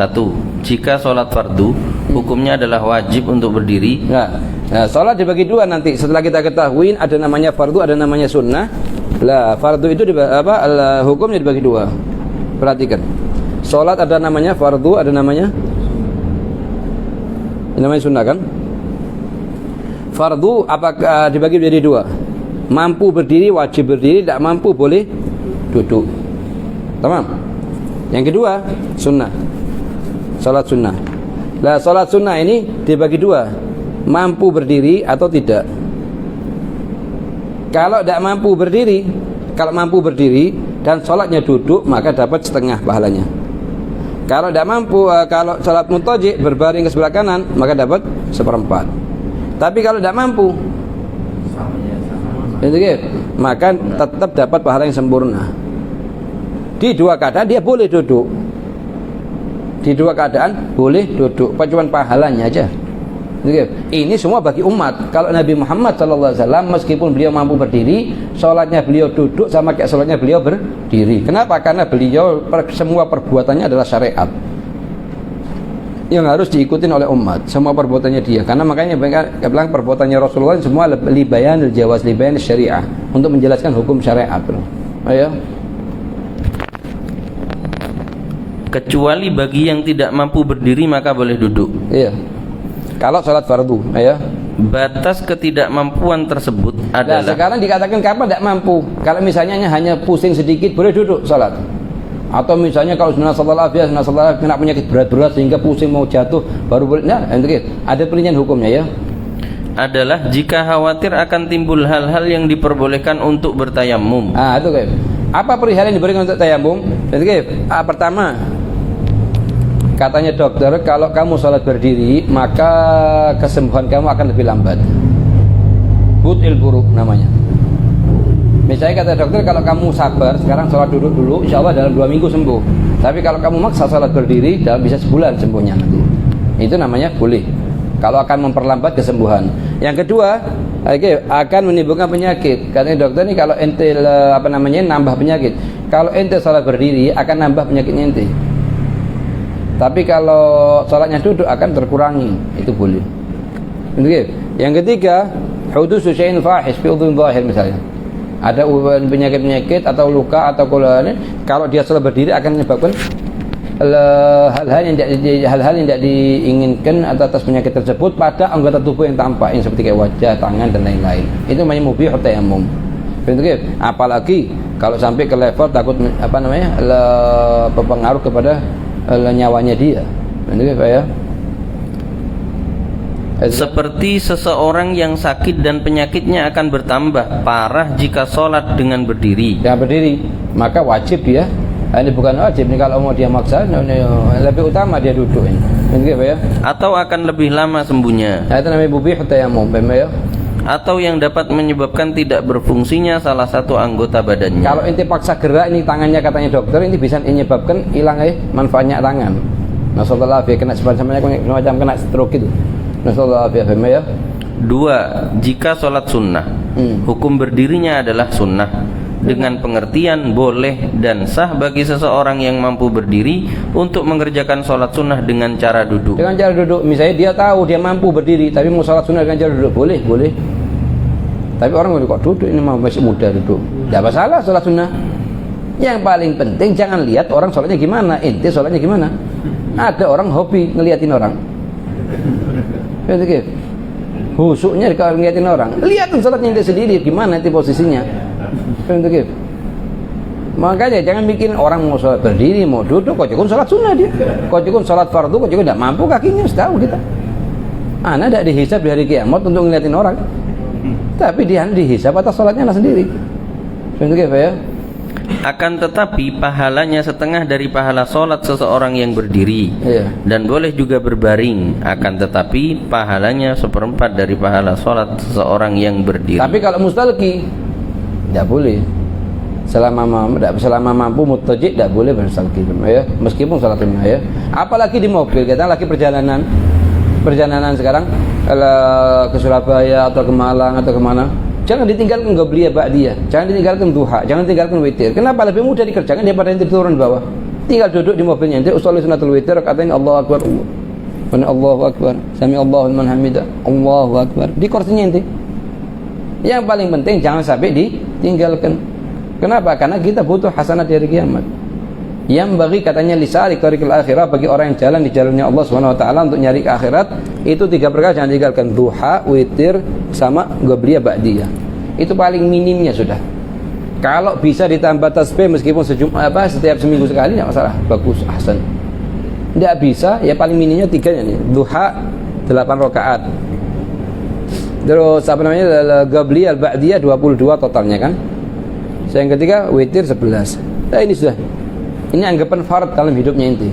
Jika sholat fardu, hukumnya adalah wajib untuk berdiri. Nah, sholat dibagi dua nanti. Setelah kita ketahui ada namanya fardu, ada namanya sunnah. Lah, fardu itu hukumnya dibagi dua. Perhatikan. Salat ada namanya fardu, ada namanya sunnah kan? Fardu apakah dibagi menjadi dua? Mampu berdiri wajib berdiri, tidak mampu boleh duduk. Tamam? Yang kedua, sunnah. Salat sunnah. Lah, salat sunnah ini dibagi dua. Mampu berdiri atau tidak. Kalau tidak mampu berdiri dan sholatnya duduk, maka dapat setengah pahalanya. Kalau tidak mampu, kalau sholat mutaji berbaring ke sebelah kanan, maka dapat 1/4. Tapi kalau tidak mampu, maka tetap dapat pahala yang sempurna. Di dua keadaan dia boleh duduk. Cuma pahalanya aja. Ini semua bagi umat. Kalau Nabi Muhammad SAW meskipun beliau mampu berdiri, sholatnya beliau duduk sama kayak sholatnya beliau berdiri. Kenapa? Karena beliau semua perbuatannya adalah syariat yang harus diikutin oleh umat. Semua perbuatannya dia. Karena makanya bilang perbuatannya Rasulullah semua libayanil jawaz, libayanil syariah, untuk menjelaskan hukum syariat. Ayo. Kecuali bagi yang tidak mampu berdiri maka boleh duduk. Iya. Kalau sholat fardu, ayo. Batas ketidakmampuan tersebut adalah. Nah, sekarang dikatakan kapan tidak mampu? Kalau misalnya hanya pusing sedikit boleh duduk sholat. Atau misalnya kalau sunnah salat afiyah, kena penyakit berat-berat sehingga pusing mau jatuh baru boleh. Nah, ada perincian hukumnya ya. Adalah jika khawatir akan timbul hal-hal yang diperbolehkan untuk bertayamum. Itu kayak. Apa perihal yang diberikan untuk tayamum? Pertama, katanya dokter, kalau kamu sholat berdiri maka kesembuhan kamu akan lebih lambat. Butil buruk namanya. Misalnya kata dokter, kalau kamu sabar sekarang sholat duduk dulu, insya Allah dalam 2 minggu sembuh. Tapi kalau kamu maksa sholat berdiri, dalam bisa sebulan sembuhnya nanti. Itu namanya boleh. kalau akan memperlambat kesembuhan. Yang kedua, akan menimbulkan penyakit. Katanya dokter ini kalau ente nambah penyakit. Kalau ente salat berdiri akan nambah penyakitnya ente. Tapi kalau salatnya duduk akan terkurangi, itu boleh. Yang ketiga, hudusu syai'in fahish fi udhun zahir misalnya. Ada penyakit-penyakit atau luka atau kalau dia salat berdiri akan menyebabkan hal-hal yang tidak diinginkan atas penyakit tersebut pada anggota tubuh yang tampak, yang seperti kayak wajah, tangan dan lain-lain. Itu namanya mubihut tayammum. Apalagi kalau sampai ke level takut berpengaruh kepada nyawanya dia. Ya. Seperti seseorang yang sakit dan penyakitnya akan bertambah parah jika sholat dengan berdiri. Dengan berdiri, maka wajib dia. Ini bukan wajib nih, kalau mau dia maksa, lebih utama dia duduk ini. Ya. Atau akan lebih lama sembuhnya. Itu namanya mubihut tayammum, ya. Atau yang dapat menyebabkan tidak berfungsinya salah satu anggota badannya. Kalau ente paksa gerak ini tangannya, katanya dokter, ini bisa menyebabkan hilang manfaatnya tangan. Nasallallahu alaihi kena semacam kena stroke itu. Nasallallahu alaihi ya. 2. Jika sholat sunnah, hukum berdirinya adalah sunnah dengan pengertian boleh dan sah bagi seseorang yang mampu berdiri untuk mengerjakan sholat sunnah dengan cara duduk. Dengan cara duduk, misalnya dia tahu dia mampu berdiri tapi mau sholat sunnah dengan cara duduk, boleh. Tapi orang kok duduk, ini masih muda duduk, tidak masalah sholat sunnah. Yang paling penting jangan lihat orang sholatnya gimana, ente sholatnya gimana. Ada orang hobi ngeliatin orang. Husuknya kalau ngeliatin orang, lihatin sholatnya ente sendiri gimana ente posisinya. Makanya jangan bikin orang mau sholat berdiri, mau duduk, kok cukup sholat sunnah dia, kok cukup sholat fardu, kok cukup tidak mampu kakinya, setahu kita. Anak tidak dihisab di hari kiamat untuk ngeliatin orang, tapi dia dihisab atas sholatnya anak sendiri. Ya? Akan tetapi pahalanya setengah dari pahala sholat seseorang yang berdiri, dan boleh juga berbaring. Akan tetapi pahalanya seperempat dari pahala sholat seseorang yang berdiri. Tapi kalau mustalqi tidak boleh, selama mampu mutajid tidak boleh bersalki, ya, meskipun salat sunnah, ya. Apalagi di mobil, kita lagi perjalanan sekarang ke Surabaya atau ke Malang atau kemana, jangan ditinggalkan qobliyah ba'diyah, jangan ditinggalkan duha, jangan ditinggalkan witir. Kenapa? Lebih mudah dikerjakan daripada yang turun bawah. Tinggal duduk di mobilnya, nanti usolli sunnatul witir, katanya Allahu akbar, Allahu akbar, sami Allahu liman hamidah, Allahu akbar, di kursinya nanti. Yang paling penting jangan sampai ditinggalkan. Kenapa? Karena kita butuh hasanat dari kiamat. Yang bagi katanya lisari tariqil akhirah, bagi orang yang jalan di jalannya Allah Subhanahu wa taala untuk nyari ke akhirat, itu 3 perkara jangan ditinggalkan: duha, witir, sama qobliyah ba'diyah. Itu paling minimnya sudah. Kalau bisa ditambah tasbih meskipun setiap seminggu sekali tidak masalah, bagus, ahsan. Tidak bisa, ya paling minimnya 3 nih. Duha 8 rakaat. Terus qobliyah ba'diyah 22 totalnya kan. Yang ketiga witir 11. Nah ini sudah. Ini anggapan fard dalam hidupnya inti.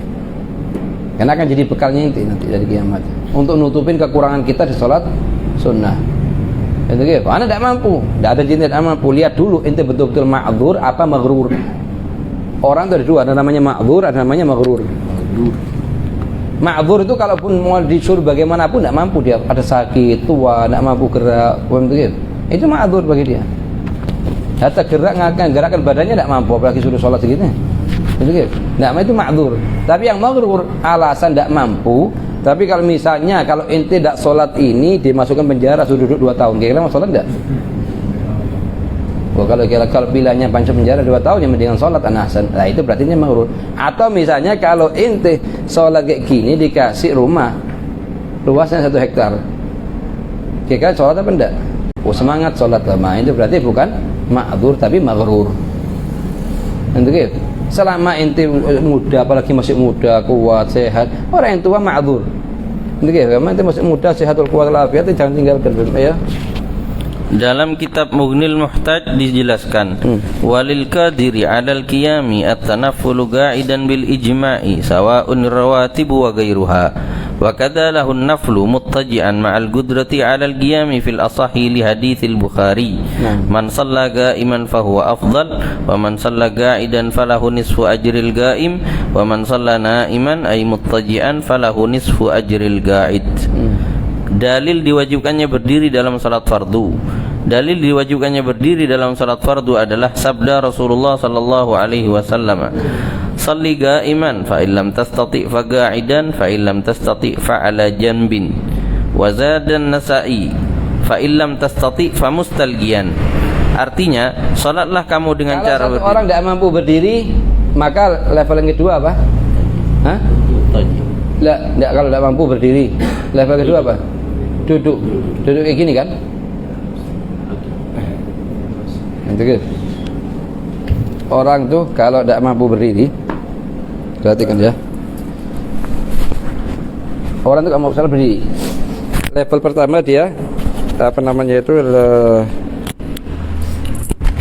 Karena akan jadi bekalnya inti nanti dari kiamat untuk nutupin kekurangan kita di sholat sunnah. Itu gitu. Anda tidak mampu, tidak ada jin tidak mampu. Lihat dulu ente betul-betul ma'dzur apa maghrur. Orang itu ada 2, ada namanya ma'dzur, ada namanya maghrur. Ma'dzur itu kalaupun mau disuruh bagaimanapun tidak mampu, dia ada sakit, tua, tidak mampu gerak, gitu. Itu ma'dzur bagi dia. Hatta gerakan badannya tidak mampu, apalagi suruh sholat segitu. Itu itu ma'dzur. Tapi yang maghrur alasan tidak mampu. Tapi kalau misalnya kalau ente tidak sholat ini dimasukkan penjara, suruh duduk 2 tahun, kira-kira mau sholat tidak? Kalau bilangnya panjang penjara 2 tahun yang mendingan sholat anasan, nah itu berarti ini maghrur. Atau misalnya kalau ente sholat kayak gini dikasih rumah luasnya 1 hektar, kira-kira sholat apa enggak? Semangat sholat lama, itu berarti bukan ma'dzur tapi maghrur. Gitu. Selama ente muda, apalagi masih muda, kuat, sehat, orang yang tua ma'dzur. Gitu. Kalau ente masih muda, sehatul kuat walafiat, jangan tinggalkan, ya. Dalam kitab Mughnil Muhtaj dijelaskan, walil qadiri 'alal qiyami at-tanaffulu qa'idan bil ijma'i sawa'un rawatib wa ghairuha. Wa kadza lahu an-naflu muttaji'an ma'al qudrati 'alal qiyami fil asahi li haditsil Bukhari. Man shalla qa'iman fa huwa afdal wa man shalla qa'idan falahu nisfu ajril qa'im wa man shalla na'iman ay muttaji'an falahu nisfu ajril qa'id. Dalil diwajibkannya berdiri dalam salat fardu. Dalil diwajibkannya berdiri dalam salat fardu adalah sabda Rasulullah sallallahu alaihi wasallam, "Shalli qa'iman fa illam tastati' fa qa'idan fa illam tastati' fa 'ala janbin." Wa zadan Nasa'i, "Fa illam tastati' fa mustalqiyan." Artinya, salatlah kamu dengan kalau cara satu berdiri. orang tidak mampu berdiri, maka level yang kedua apa? Hah? Tidak, kalau tidak mampu berdiri, level kedua apa? Duduk kayak gini kan? Gitu. Orang tuh kalau tidak mampu berdiri, perhatikan ya. Orang tuh kalau mau salah berdiri. Level pertama dia apa namanya itu?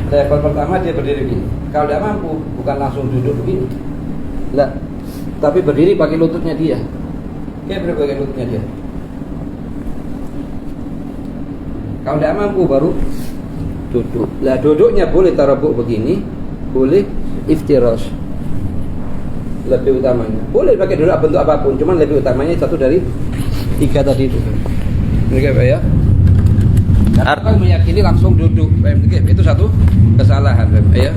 Level pertama dia berdiri begini. Kalau tidak mampu, bukan langsung duduk begini. Lah, tapi berdiri pakai lututnya dia. Dia berdiri pakai lututnya dia. Kalau tidak mampu baru duduk. Lah duduknya boleh tarabuk begini, boleh iftirash. Lebih utamanya. Boleh pakai duduk bentuk apapun, cuman lebih utamanya satu dari tiga tadi itu. Oke, Pak ya. Artinya meyakini langsung duduk. Itu satu kesalahan, Pak ya.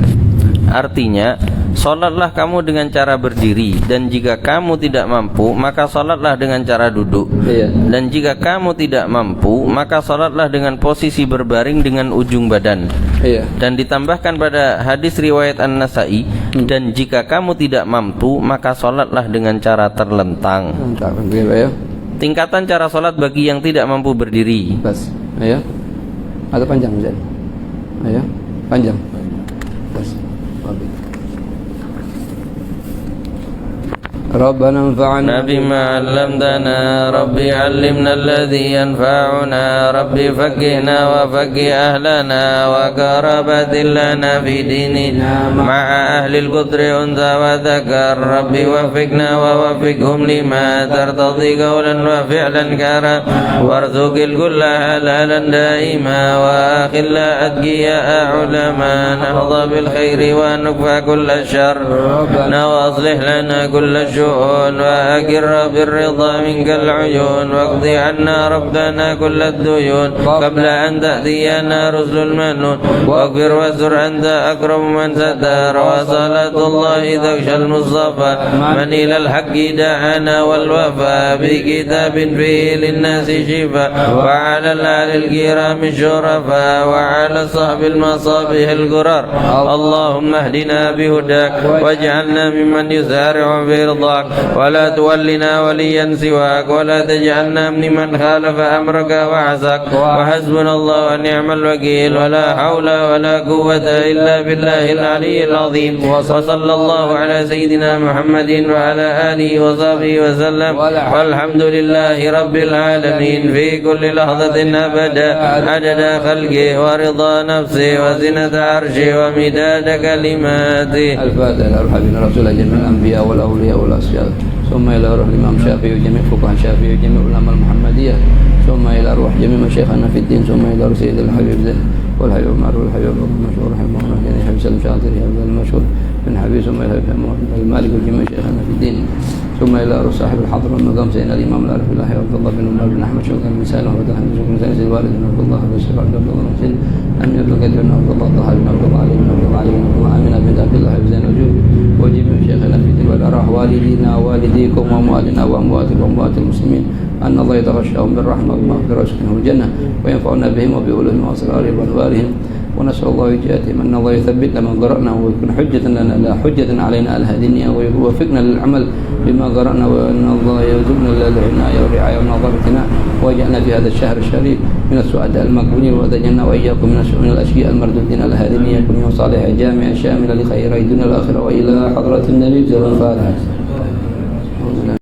Artinya, salatlah kamu dengan cara berdiri, dan jika kamu tidak mampu, maka salatlah dengan cara duduk. Iya. Dan jika kamu tidak mampu, maka salatlah dengan posisi berbaring dengan ujung badan. Iya. Dan ditambahkan pada hadis riwayat An-Nasa'i, dan jika kamu tidak mampu, maka salatlah dengan cara terlentang. Mantap, Pak ya. Tingkatan cara salat bagi yang tidak mampu berdiri. Bas, ya. Atau panjang Ustaz? Ya, panjang. Bas. ربنا انفعنا بما علمتنا ربي علمنا الذي ينفعنا ربي فقهنا وفقه أهلنا وكربت لنا في ديننا مع أهل القدر أنثى وذكر ربي وفقنا ووفقهم لما ترتضي قولا وفعلا كرما وارزق الكل حلالا دائما وأخل أتقياء علماء نهضى بالخير ونكفى كل الشر وأصلح لنا كل الشؤون وأقر بالرضا منك العيون واقضي عنا ربنا كل الديون قبل أن تأتينا رسل المنون واغفر واستر أنت أكرم من ستر وصلاة الله تغشى المصطفى من إلى الحق دعانا والوفاء بكتاب فيه للناس شفاء وعلى الآل الكرام الشرفاء وعلى صحب المصابيح القرار اللهم اهدنا بهداك واجعلنا ممن يسارع في رضاك ولا تولنا وليا سواك ولا تجعلنا ممن خالف أمرك وعصاك وحسبنا الله ونعم الوكيل ولا حول ولا قوة إلا بالله العلي العظيم وصلى الله على سيدنا محمد وعلى آله وصحبه وسلم والحمد لله رب العالمين في كل لحظة أبدا عدد خلقه ورضا نفسه وزنة عرشه ومداد كلماته. الفاتحة حبيبنا رسول جميع الأنبياء والأولياء والأصفياء ثم إلى روح الإمام الشافعي وجميع فقهاء الشافعي وجميع العلماء المحمدية ثم إلى روح جميع مشايخنا في الدين ثم إلى روح سيد الحبيب زين والحبيب المعروف الحبيب المشهور رحمه الله جل حبيب سلم شاطر المشهور بن حبيب ثم إلى المالك وجميع شيخنا في الدين ثم إلى روح صاحب الحضر والمقام سيدنا الإمام العارف بالله عبد الله بن عمر بن أحمد شوكان بن سالم وعبد الحميد بن سالم الوالد بن عبد الله بن سعد عبد الله بن سعد أمين عبد القادر بن عبد الله طه بن عبد الله علي بن عبد الله علي بن عبد الله آمين بن عبد الله حبيب زين وجود وجميع شيخنا في الدين والأرواح والدينا ووالديكم وأمواتنا وأمواتكم وأموات المسلمين أن الله يتغشاهم بالرحمة والمغفرة ويسكنهم الجنة وينفعنا بهم وبعلومهم وأسرارهم وأنوارهم ونسأل الله وجهاتهم أن الله يثبتنا من قرأنا ويكون حجة لنا لا حجة علينا على هذه الدنيا ويوفقنا للعمل بما قرأنا وأن الله يرزقنا العناية والرعاية والنظرتنا ويجعلنا في هذا الشهر الشريف من السعداء المقبولين وتجعلنا وإياكم من الأشياء المردودين على هذه الدنيا كن صالحة جامعة شاملة لخير الدنيا والآخرة وإلى حضرة النبي صلى الله عليه وسلم.